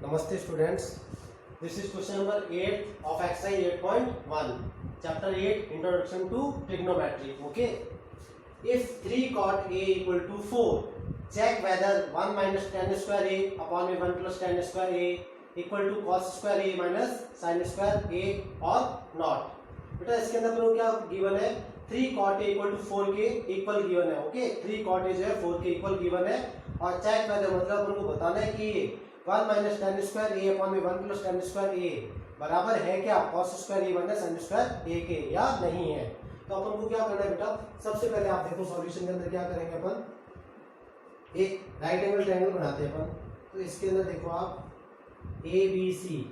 Namaste students. This is question number 8 of exercise 8.1. Chapter 8 Introduction to Trigonometry. Okay. If 3 cot A equal to 4, check whether 1 minus tan square A upon 1 plus tan square A equal to cos square A minus sin square A or not. बेटा इसके अंदर तो क्या given है 3 cot A equal to 4 के equal given है. Okay 3 cot A जो है 4 के इक्वल गिवन है और चेक whether मतलब उनको बताना है कि 1 माइनस टेन स्क्वायर ए अपॉन में 1 प्लस टेन स्क्वायर ए बराबर है क्या कॉस स्क्वायर ए माइनस sin स्क्वायर ए के या नहीं है. तो अपन को क्या करना है बेटा, सबसे पहले आप देखो सॉल्यूशन के अंदर क्या करेंगे अपन, एक राइट एंगल ट्रायंगल बनाते हैं अपन. तो इसके अंदर देखो आप ए बी सी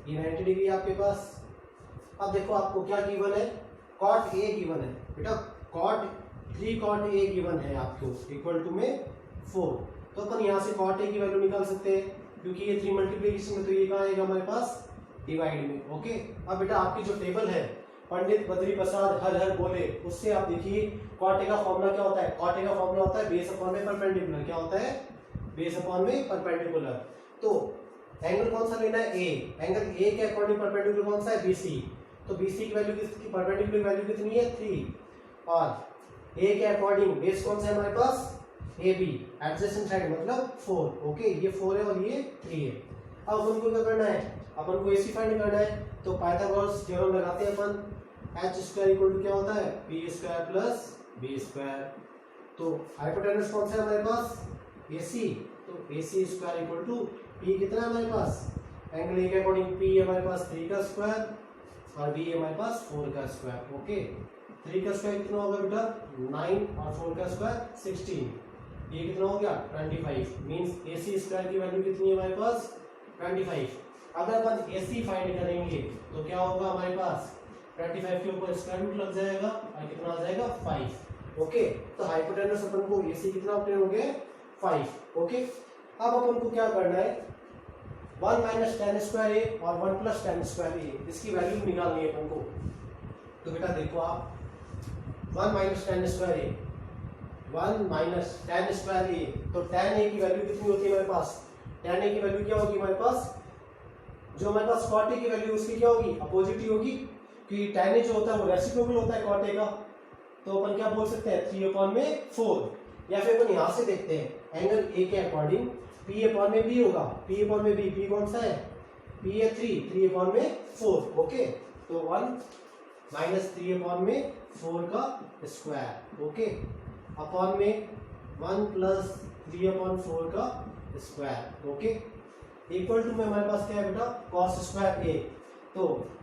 ये 90 डिग्री आपके पास. अब देखो आपको क्या गिवन है, कॉट ए गिवन है बेटा, कॉट 3 कॉट ए गिवन है आपको इक्वल टू में 4. तो अपन यहाँ से कॉट ए की वैल्यू निकाल सकते हैं क्योंकि ये 3 मल्टीप्लिकेशन में, तो ये कहाँ आएगा हमारे पास डिवाइड में. ओके अब बेटा आपकी जो टेबल है पंडित बद्री प्रसाद हर हर बोले उससे आप देखिए कॉट ए का फॉर्मूला क्या होता है. कॉट ए का फॉर्मूला होता है बेस अपॉन में परपेंडिकुलर. क्या होता है बेस अपॉन में परपेंडिकुलर. तो एंगल कौन सा लेना है ए, एंगल ए के अकॉर्डिंग परपेंडिकुलर कौन सा है बीसी. तो बीसी की वैल्यू कितनी, परपेंडिकुलर वैल्यू कितनी है 3 और ए के अकॉर्डिंग बेस कौन सा है हमारे पास ए बी, एडजेसेंट साइड मतलब 4. ओके ये 4 है और ये 3 है. अब अपन को क्या करना है, अपन को एसी फाइंड करना है. तो पाइथागोरस थ्योरम लगाते हैं अपन, h स्क्वायर इक्वल टू क्या होता है p square plus b square. तो हाइपोटेनस कौन सा है हमारे पास AC, तो AC square equal to p कितना है हमारे पास, एंगल ए के अकॉर्डिंग p है हमारे पास 3 का स्क्वायर और b है हमारे पास 4 का स्क्वायर. ओके 3 का स्क्वायर कितना होगा बेटा 9 और 4 का स्क्वायर 16. ये कितना हो गया 25. मींस AC स्क्वायर की वैल्यू कितनी है हमारे पास 25. अगर अपन AC फाइंड करेंगे तो क्या होगा हमारे पास 25 के ऊपर स्क्वायर रूट लग जाएगा और कितना आ जाएगा 5. ओके तो हाइपोटेनस अपन को AC कितना ऑब्टेन हो गया 5. ओके अब अपन को क्या करना है 1 माइनस टेन स्क्वायर ए और 1 प्लस टेन स्क्वायर ए इसकी वैल्यू निकालनी है अपन को. तो बेटा देखो आप 1 माइनस टेन स्क्वायर ए 1 माइनस टेन स्क्वायर ए, तो टेन ए की वैल्यू कितनी होती है हमारे पास, टेन ए की वैल्यू क्या होगी हमारे पास, जो हमारे पास कॉट ए की वैल्यू उसकी क्या होगी अपोजिट ही होगी क्योंकि टेन ए जो होता है वो रेसिप्रोकल होता है कॉट ए का. तो अपन क्या बोल सकते हैं 3 अपॉन में 4, या फिर अपन यहाँ से देखते हैं एंगल ए के अकॉर्डिंग p अपॉन में b होगा, p अपॉन में b, p कौन सा है p है 3 अपॉन में 4. ओके तो 1 माइनस 3 अपॉन में 4 का स्क्वायर. ओके अपॉन में 1 प्लस 3 अपॉन 4 का स्क्वायर. ओके इक्वल टू में हमारे पास क्या है बेटा cos स्क्वायर a. तो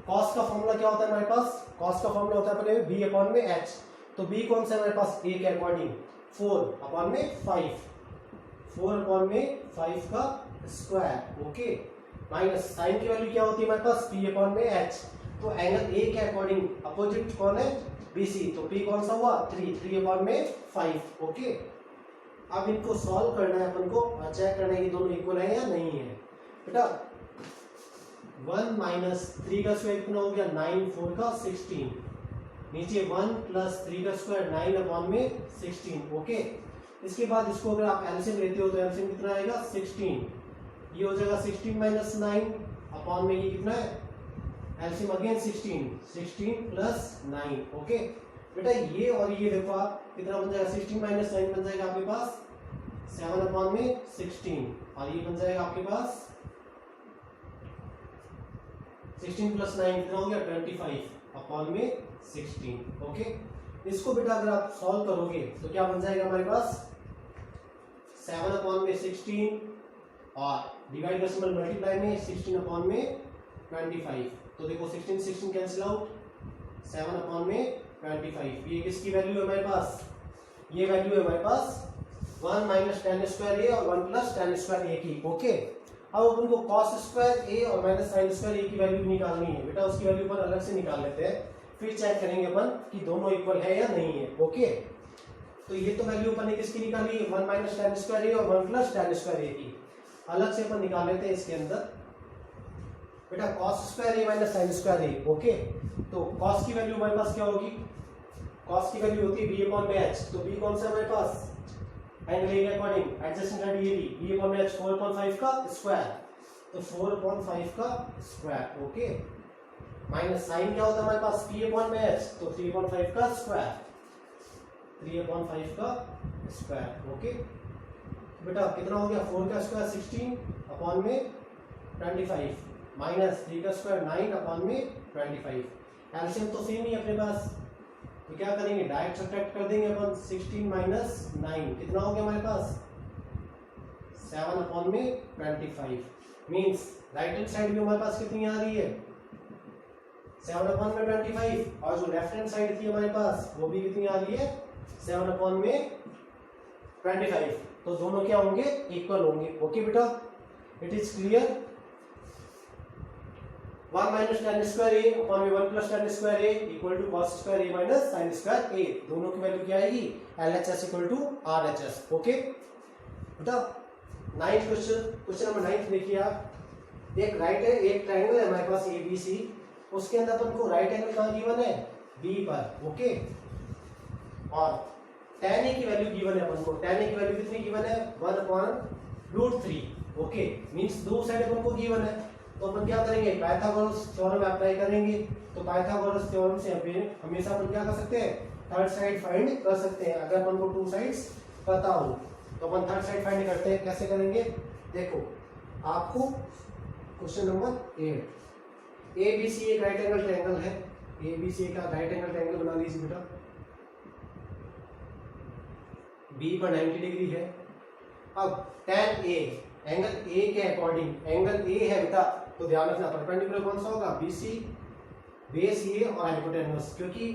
cos का फॉर्मूला क्या होता है हमारे पास, cos का फॉर्मूला होता है अपने b अपॉन में h. तो b कौन सा है हमारे पास a के अकॉर्डिंग 4 अपॉन में 5, 4 अपॉन में 5 का स्क्वायर. ओके माइनस साइन की वैल्यू क्या होती है हमारे पास p अपॉन में h. तो एंगल a के अकॉर्डिंग अपोजिट कौन है BC, तो p कौन सा हुआ 3 अपॉन में 5. ओके अब इनको सॉल्व करना है अपन को और चेक करना है कि दोनों इक्वल है या नहीं है. बेटा 1 माइनस 3 का स्क्वायर कितना हो गया 9, 4 का 16. नीचे 1 प्लस 3 का स्क्वायर 9 अपॉन में 16. ओके इसके बाद इसको अगर आप एलसीएम लेते हो तो एलसीएम कितना आएगा 16. ये हो जाएगा 16 माइनस 9 अपॉन में ये कितना है एलसीएम अगेन 16 प्लस 9. ओके बेटा ये और ये देखो आप कितना बन जाएगा 16 माइनस 9 बन जाएगा आपके पास 7 अपॉन में 16 और ये बन जाएगा आपके पास 16 प्लस 9 कितना हो गया 25 अपॉन में 16. ओके इसको बेटा अगर आप सॉल्व करोगे तो क्या बन जाएगा हमारे पास 7 अपॉन में 16 और डिवाइड बाय सिंबल मल्टीप्लाई में 16 अपॉन में 25. तो देखो 16 कैंसिल आउट 7 अपॉन में 25. ये किसकी वैल्यू है हमारे पास, ये वैल्यू है हमारे पास 1 माइनस टेन स्क्वायर ए और 1 प्लस टेन स्क्वायर ए की. ओके अब अपन को cos स्क्वायर ए और माइनस sin स्क्वायर ए की वैल्यू निकालनी है बेटा, उसकी वैल्यू पर अलग से निकाल लेते हैं फिर चेक करेंगे अपन कि दोनों इक्वल है या नहीं है. ओके तो ये तो वैल्यू अपन ने किसकी निकाली 1 माइनस टेन स्क्वायर ए और 1 प्लस टेन स्क्वायर ए की. अलग से अपन निकाल लेते हैं इसके अंदर बेटा cos स्क्वायर ए माइनस sin स्क्वायर ए. ओके तो cos की वैल्यू हमारे पास क्या होगी, cos की वैल्यू होती है b अपॉन में h. तो b कौन सा हमारे पास एंगल ए के अकॉर्डिंग एडजेसेंट साइड ये बी अपॉन में h 4/5 का स्क्वायर, तो 4/5 का स्क्वायर ओके, माइनस साइन क्या होता है हमारे पास p अपॉन में h, तो 3/5 का स्क्वायर, 3/5 का स्क्वायर ओके। बेटा कितना हो गया 4 का स्क्वायर 16 अपॉन में 25 माइनस 3 का स्क्वायर 9 अपॉन में 25, एलसीएम तो सेम ही अपने पास, तो क्या करेंगे डायरेक्ट सब्ट्रैक्ट कर देंगे अपन 16 माइनस 9 कितना हो गया हमारे पास 7 अपॉन में 25, मींस राइट हैंड साइड भी हमारे पास कितनी आ रही है 7 अपॉन में 25, और जो लेफ्ट हैंड साइड थी हमारे पास वो भी कितनी आ रही है 7 अपॉन में 25, तो दोनों क्या होंगे इक्वल होंगे ओके बेटा, it is clear. 1 minus tan square a upon में 1 plus tan square a equal to cos square a माइनस sin स्क्वायर a, दोनों की वैल्यू क्या आएगी LHS equal to RHS okay बेटा। 9th क्वेश्चन नंबर 9 देखिए आप, एक राइट है एक ट्रायंगल है हमारे पास ABC, उसके अंदर अपन को राइट एंगल कहाँ गिवन है B पर ओके, और tan a की वैल्यू गिवन है अपन को, tan a की वैल्यू कितनी गिवन है 1/√3 ओके, मींस दो साइड अपन को गिवन है, तो अपन क्या करेंगे पाइथागोरस थ्योरम अप्लाई करेंगे, तो पाइथागोरस थ्योरम से हमेशा अपन क्या कर सकते हैं थर्ड साइड फाइंड कर सकते हैं, अगर अपन को टू साइड्स पता हो तो अपन थर्ड साइड फाइंड करते हैं, कैसे करेंगे देखो आपको क्वेश्चन नंबर 8, ABC एक राइट एंगल ट्रायंगल है, ABC का राइट एंगल ट्रायंगल बना लीजिए बेटा, B पर 90 डिग्री है, अब tan A एंगल A के अकॉर्डिंग, एंगल A है बेटा तो ध्यान रखना परपेंडिकुलर कौन सा होगा BC, बेस ये और हाइपोटेन्यूस, क्योंकि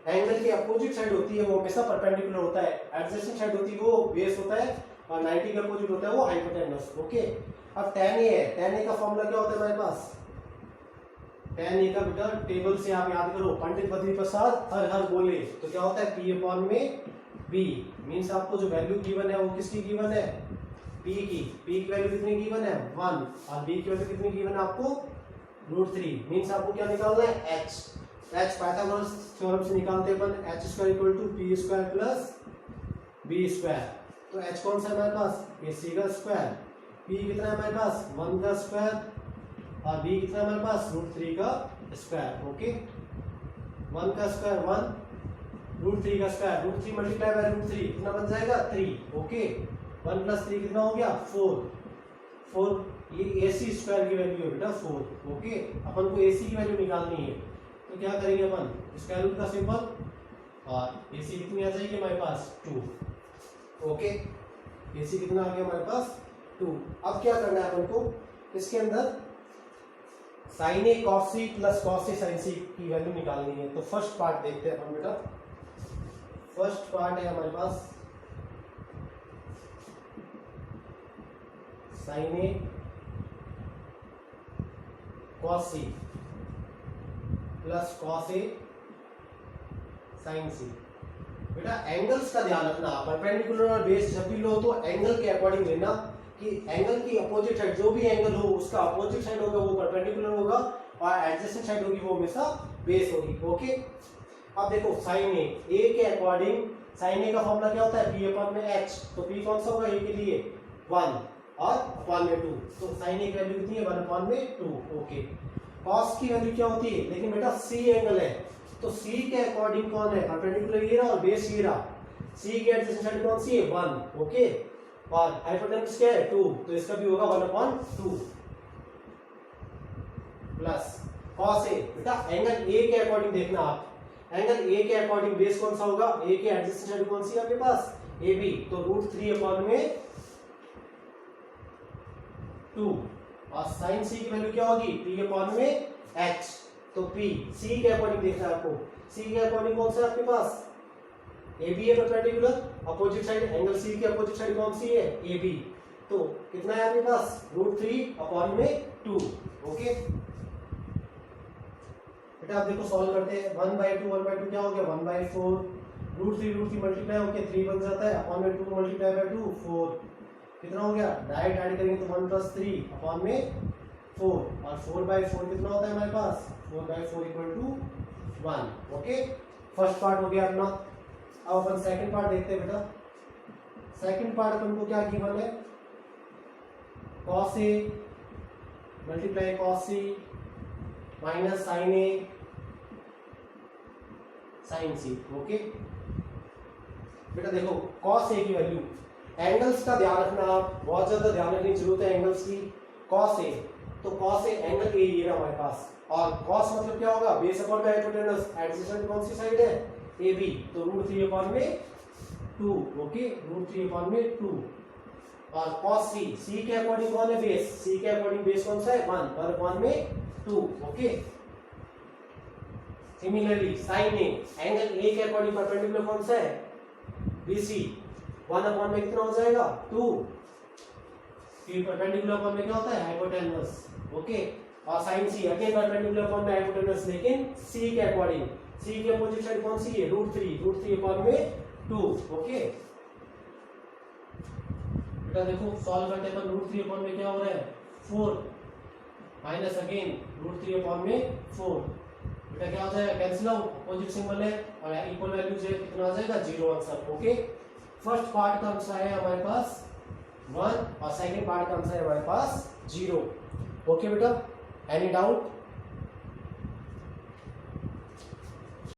एंगल की अपोजिट साइड होती है वो हमेशा परपेंडिकुलर होता है, एडजेसेंट साइड होती है वो बेस होता है, और 90 का अपोजिट होता है वो हाइपोटेन्यूस ओके। अब tan A है, tan A का फॉर्मूला क्या होता है हमारे पास, tan A का बेटा टेबल से आप याद करो, पंडित बद्री प्रसाद हर हर बोले, तो क्या होता है P अपॉन में B, मींस आपको जो वैल्यू गिवन है वो किसकी गिवन है P की वैल्यू कितनी गिवन है 1, और B की वैल्यू कितनी गिवन है आपको √3, मींस आपको क्या निकालना है h, पाइथागोरस थ्योरम से निकालते हैं अपन h² equal to p² plus b², तो h कौन सा है हमारे पास AC का स्क्वायर, p कितना है हमारे पास 1 का स्क्वायर, और b कितना है हमारे पास √3 का स्क्वायर ओके, 1 का स्क्वायर 1, √3 का स्क्वायर √3 मल्टीप्लाई बाय √3 कितना बन जाएगा 3 ओके, 1 प्लस 3 कितना हो गया 4, ये AC स्क्वायर की वैल्यू है बेटा 4 ओके, अपन को AC की वैल्यू निकालनी है, तो क्या करेंगे अपन स्क्वायर रूट का सिंबल, और AC कितनी आ जाएगी हमारे पास 2 ओके, AC कितना आ गया हमारे पास 2। अब क्या करना है अपन को, इसके अंदर sin A cos C plus cos A sin C की वैल्यू निकालनी है, तो फर्स्ट पार्ट देखते हैं अपन बेटा, फर्स्ट पार्ट है हमारे पास sin A cos C plus cos A sin C। बेटा एंगल्स का ध्यान रखना, परपेंडिकुलर और बेस जब भी लो तो एंगल के अकॉर्डिंग लेना, कि एंगल की अपोजिट साइड जो भी एंगल हो उसका अपोजिट साइड होगा वो परपेंडिकुलर होगा, और एडजेसेंट साइड होगी वो हमेशा बेस होगी ओके। अब देखो sin A के अकॉर्डिंग, sin A का फॉर्मूला क्या होता है P अपॉन में H, तो P कौन सा होगा A के लिए 1 और अपॉन में 2, तो sin A की वैल्यू कितनी है 1 अपॉन में 2 ओके। cos की वैल्यू क्या होती है, लेकिन बेटा C एंगल है, तो C के अकॉर्डिंग कौन है परपेंडिकुलर ये रहा और बेस ये रहा, C की एडजेसेंट साइड कौन सी है 1 ओके, और हाइपोटेन्यूस क्या है 2, तो इसका भी होगा 1 अपॉन 2 प्लस cos A, बेटा एंगल A के अकॉर्डिंग देखना आप, एंगल A के अकॉर्डिंग बेस कौन सा होगा, A के एडजेसेंट साइड कौन सी है आपके पास AB, तो √3 अपॉन में 2, और sin C की वैल्यू क्या होगी P अपॉन में H, तो P C के अकॉर्डिंग देखना है आपको, C के अकॉर्डिंग कौन सा है आपके पास AB है perpendicular, opposite side angle C की अपोजिट साइड कौन सी है AB, तो कितना है आपके पास √3 अपॉन में 2 ओके। बेटा आप देखो सॉल्व करते हैं, 1/2 क्या हो गया 1/4, √3 मल्टीप्लाई होकर 3 बन जाता है, अपॉन में 2 मल्टीप्लाई बाय 2 4, कितना हो गया डायरेक्ट ऐड करेंगे तो 1 + 3 अपॉन में 4, और 4/4 कितना होता है हमारे पास 4/4 equal to 1 okay. First part हो गया अपना, अब अपन सेकंड पार्ट देखते हैं बेटा। सेकंड पार्ट तुमको क्या गिवन है, cos A multiply cos C minus sin A sin C। Okay बेटा देखो cos A की वैल्यू, एंगल्स का ध्यान रखना, आप बहुत ज्यादा ध्यान रखने की जरूरत है एंगल्स की। cos A, तो cos A एंगल A ये रहा हमारे पास, और cos मतलब क्या होगा, बेस अपॉन में हाइपोटेनस, एडजेसेंट कौन सी साइड है, AB, तो √3 अपॉन में 2। ओके √3 अपॉन में 2। और cos C, C के अकॉर्डिंग कौन है बेस, C के अकॉर्डिंग बेस कौन सा है 1, पर अपॉन में 2। Okay similarly sin A, angle A के अकॉर्डिंग परपेंडिकुलर कौन सा है, BC, 1 अपॉन में कितना हो जाएगा 2, फिर परपेंडिकुलर अपॉन में क्या होता है हाइपोटेनस। ओके और sin C again perpendicular upon में हाइपोटेनस, लेकिन C के अकॉर्डिंग, C की अपोजिट साइड कौन सी है √3 अपॉन में 2। ओके बेटा देखो सॉल्व करने पर √3 अपॉन में क्या हो रहा है 4, माइनस अगेन √3 अपॉन में 4, बेटा क्या हो जाएगा कैंसिल आउट, अपोजिट सिंबल है और इक्वल वैल्यू जो कितना आ जाएगा 0 आंसर। ओके फर्स्ट पार्ट का आंसर है हमारे पास 1 और सेकंड पार्ट का आंसर है हमारे पास 0। ओके बेटा एनी डाउट।